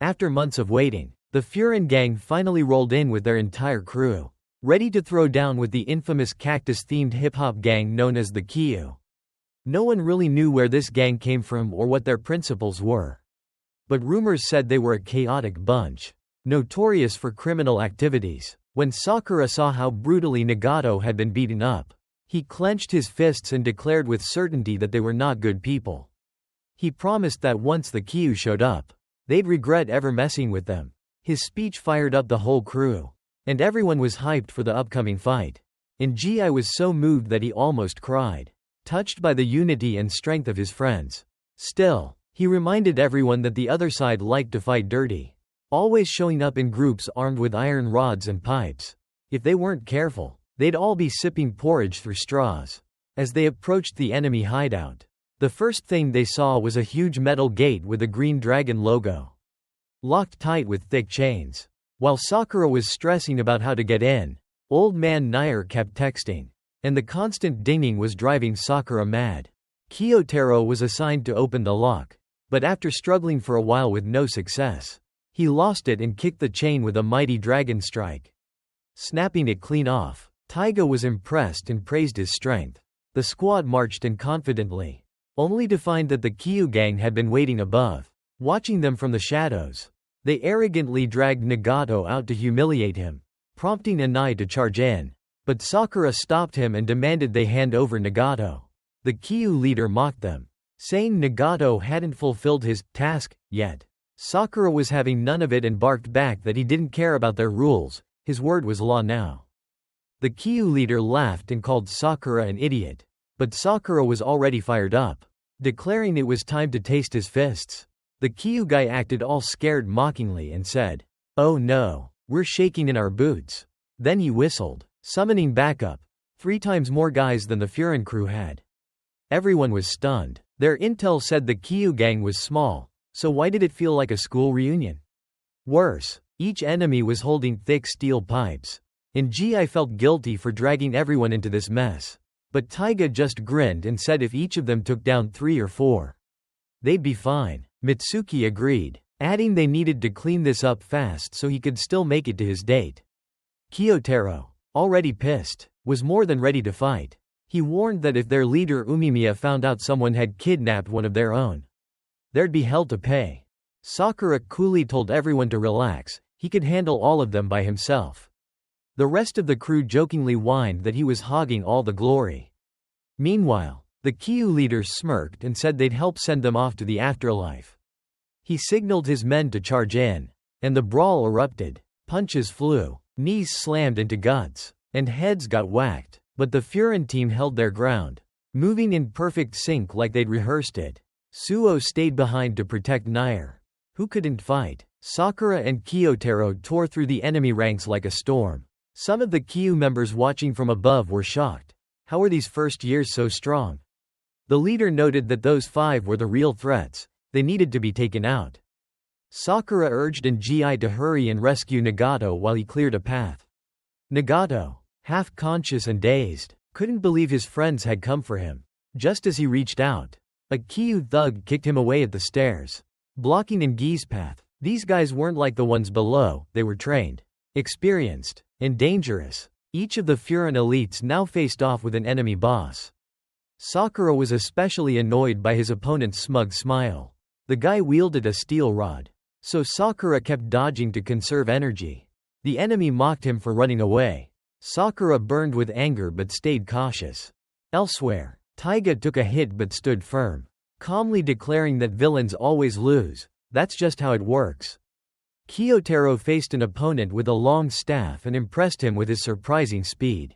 After months of waiting, the Furin gang finally rolled in with their entire crew, ready to throw down with the infamous cactus-themed hip-hop gang known as the Kyu. No one really knew where this gang came from or what their principles were. But rumors said they were a chaotic bunch, notorious for criminal activities. When Sakura saw how brutally Nagato had been beaten up, he clenched his fists and declared with certainty that they were not good people. He promised that once the Kyu showed up, they'd regret ever messing with them. His speech fired up the whole crew, and everyone was hyped for the upcoming fight. Ngi was so moved that he almost cried, touched by the unity and strength of his friends. Still, he reminded everyone that the other side liked to fight dirty, always showing up in groups armed with iron rods and pipes. If they weren't careful, they'd all be sipping porridge through straws. As they approached the enemy hideout, the first thing they saw was a huge metal gate with a green dragon logo, locked tight with thick chains. While Sakura was stressing about how to get in, Old Man Nair kept texting, and the constant dinging was driving Sakura mad. Kyotaro was assigned to open the lock, but after struggling for a while with no success, he lost it and kicked the chain with a mighty dragon strike, snapping it clean off. Taiga was impressed and praised his strength. The squad marched in confidently, only to find that the Kyu gang had been waiting above, watching them from the shadows. They arrogantly dragged Nagato out to humiliate him, prompting Anai to charge in. But Sakura stopped him and demanded they hand over Nagato. The Kyu leader mocked them, saying Nagato hadn't fulfilled his task yet. Sakura was having none of it and barked back that he didn't care about their rules, his word was law now. The Kyu leader laughed and called Sakura an idiot, but Sakura was already fired up, declaring it was time to taste his fists. The Kyu guy acted all scared mockingly and said, "Oh no, we're shaking in our boots." Then he whistled, summoning backup, 3 times more guys than the Furin crew had. Everyone was stunned. Their intel said the Kyu gang was small, so why did it feel like a school reunion? Worse, each enemy was holding thick steel pipes. Ngi felt guilty for dragging everyone into this mess, but Taiga just grinned and said if each of them took down 3 or 4, they'd be fine. Mitsuki agreed, adding they needed to clean this up fast so he could still make it to his date. Kyotaro, already pissed, was more than ready to fight. He warned that if their leader Umemiya found out someone had kidnapped one of their own, there'd be hell to pay. Sakura coolly told everyone to relax, he could handle all of them by himself. The rest of the crew jokingly whined that he was hogging all the glory. Meanwhile, the Kyu leader smirked and said they'd help send them off to the afterlife. He signaled his men to charge in, and the brawl erupted. Punches flew, knees slammed into guts, and heads got whacked, but the Furin team held their ground, moving in perfect sync like they'd rehearsed it. Suo stayed behind to protect Nair, who couldn't fight. Sakura and Kyotaro tore through the enemy ranks like a storm. Some of the Kyu members watching from above were shocked. How were these first years so strong? The leader noted that those 5 were the real threats. They needed to be taken out. Sakura urged Ngi to hurry and rescue Nagato while he cleared a path. Nagato, half conscious and dazed, couldn't believe his friends had come for him. Just as he reached out, a Kyu thug kicked him away at the stairs, blocking Ngi's path. These guys weren't like the ones below, they were trained, experienced, and dangerous. Each of the Furin elites now faced off with an enemy boss. Sakura was especially annoyed by his opponent's smug smile. The guy wielded a steel rod, so Sakura kept dodging to conserve energy. The enemy mocked him for running away. Sakura burned with anger but stayed cautious. Elsewhere, Taiga took a hit but stood firm, calmly declaring that villains always lose. That's just how it works. Kyotaro faced an opponent with a long staff and impressed him with his surprising speed.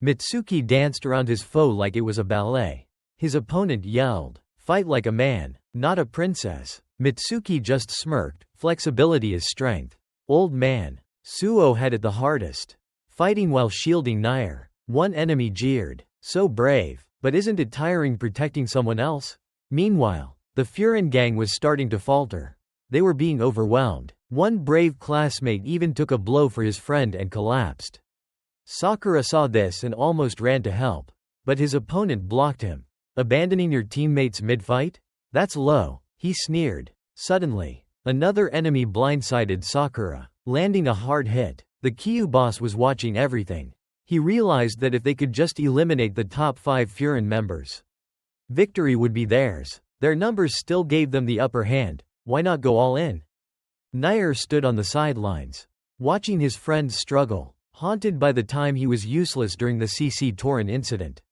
Mitsuki danced around his foe like it was a ballet. His opponent yelled, "Fight like a man, not a princess." Mitsuki just smirked, flexibility is strength. Old man, Suo had it the hardest, fighting while shielding Nair. One enemy jeered, "So brave, but isn't it tiring protecting someone else?" Meanwhile, the Furin gang was starting to falter. They were being overwhelmed. One brave classmate even took a blow for his friend and collapsed. Sakura saw this and almost ran to help, but his opponent blocked him. "Abandoning your teammates mid-fight? That's low," he sneered. Suddenly, Another enemy blindsided Sakura, landing a hard hit. The Kyu boss was watching everything. He realized that if they could just eliminate the top 5 Furin members, victory would be theirs. Their numbers still gave them the upper hand. Why not go all in? Nair stood on the sidelines, watching his friends struggle, haunted by the time he was useless during the CC Torin incident.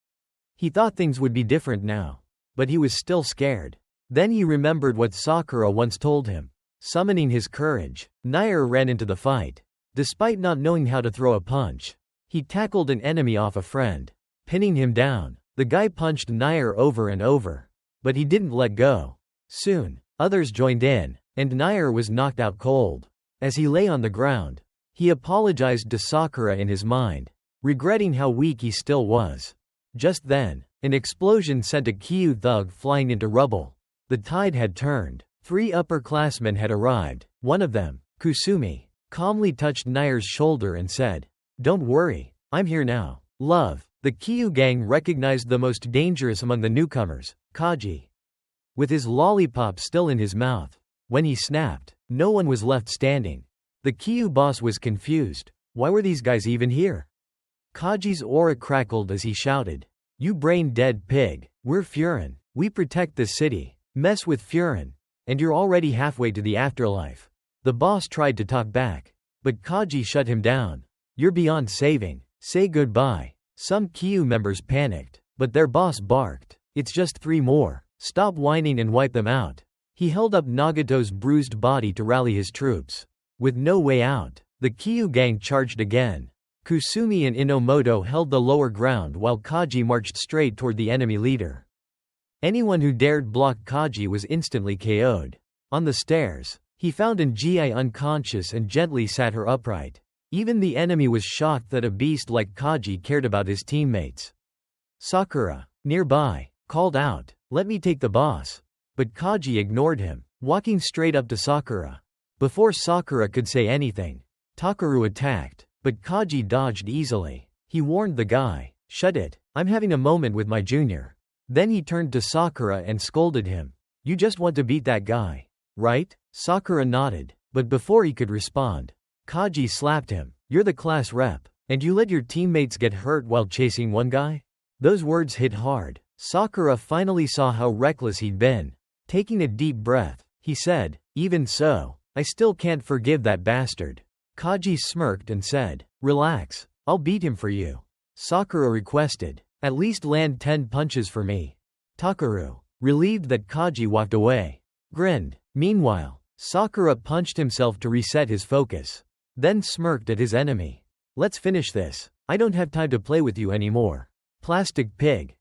He thought things would be different now, but he was still scared. Then he remembered what Sakura once told him. Summoning his courage, Nair ran into the fight. Despite not knowing how to throw a punch, he tackled an enemy off a friend, pinning him down. The guy punched Nair over and over, but he didn't let go. Soon, others joined in, and Nair was knocked out cold. As he lay on the ground, he apologized to Sakura in his mind, regretting how weak he still was. Just then, an explosion sent a Kyu thug flying into rubble. The tide had turned. 3 upperclassmen had arrived. One of them, Kusumi, calmly touched Nair's shoulder and said, "Don't worry, I'm here now." Love. The Kyu gang recognized the most dangerous among the newcomers, Kaji. With his lollipop still in his mouth, when he snapped, no one was left standing. The Kyu boss was confused. Why were these guys even here? Kaji's aura crackled as he shouted, "You brain-dead pig, we're Furin. We protect this city. Mess with Furin, and you're already halfway to the afterlife." The boss tried to talk back, but Kaji shut him down. "You're beyond saving. Say goodbye." Some Kyu members panicked, but their boss barked, "It's just 3 more. Stop whining and wipe them out." He held up Nagato's bruised body to rally his troops. With no way out, the Kyu gang charged again. Kusumi and Inomoto held the lower ground while Kaji marched straight toward the enemy leader. Anyone who dared block Kaji was instantly KO'd. On the stairs, he found Ngi unconscious and gently sat her upright. Even the enemy was shocked that a beast like Kaji cared about his teammates. Sakura, nearby, called out, "Let me take the boss." But Kaji ignored him, walking straight up to Sakura. Before Sakura could say anything, Takaru attacked, but Kaji dodged easily. He warned the guy, "Shut it, I'm having a moment with my junior." Then he turned to Sakura and scolded him. "You just want to beat that guy, right?" Sakura nodded, but before he could respond, Kaji slapped him. "You're the class rep, and you let your teammates get hurt while chasing one guy?" Those words hit hard. Sakura finally saw how reckless he'd been. Taking a deep breath, he said, "Even so, I still can't forgive that bastard." Kaji smirked and said, "Relax, I'll beat him for you." Sakura requested, "At least land 10 punches for me." Takaru, relieved that Kaji walked away, grinned. Meanwhile, Sakura punched himself to reset his focus, then smirked at his enemy. "Let's finish this. I don't have time to play with you anymore. Plastic pig."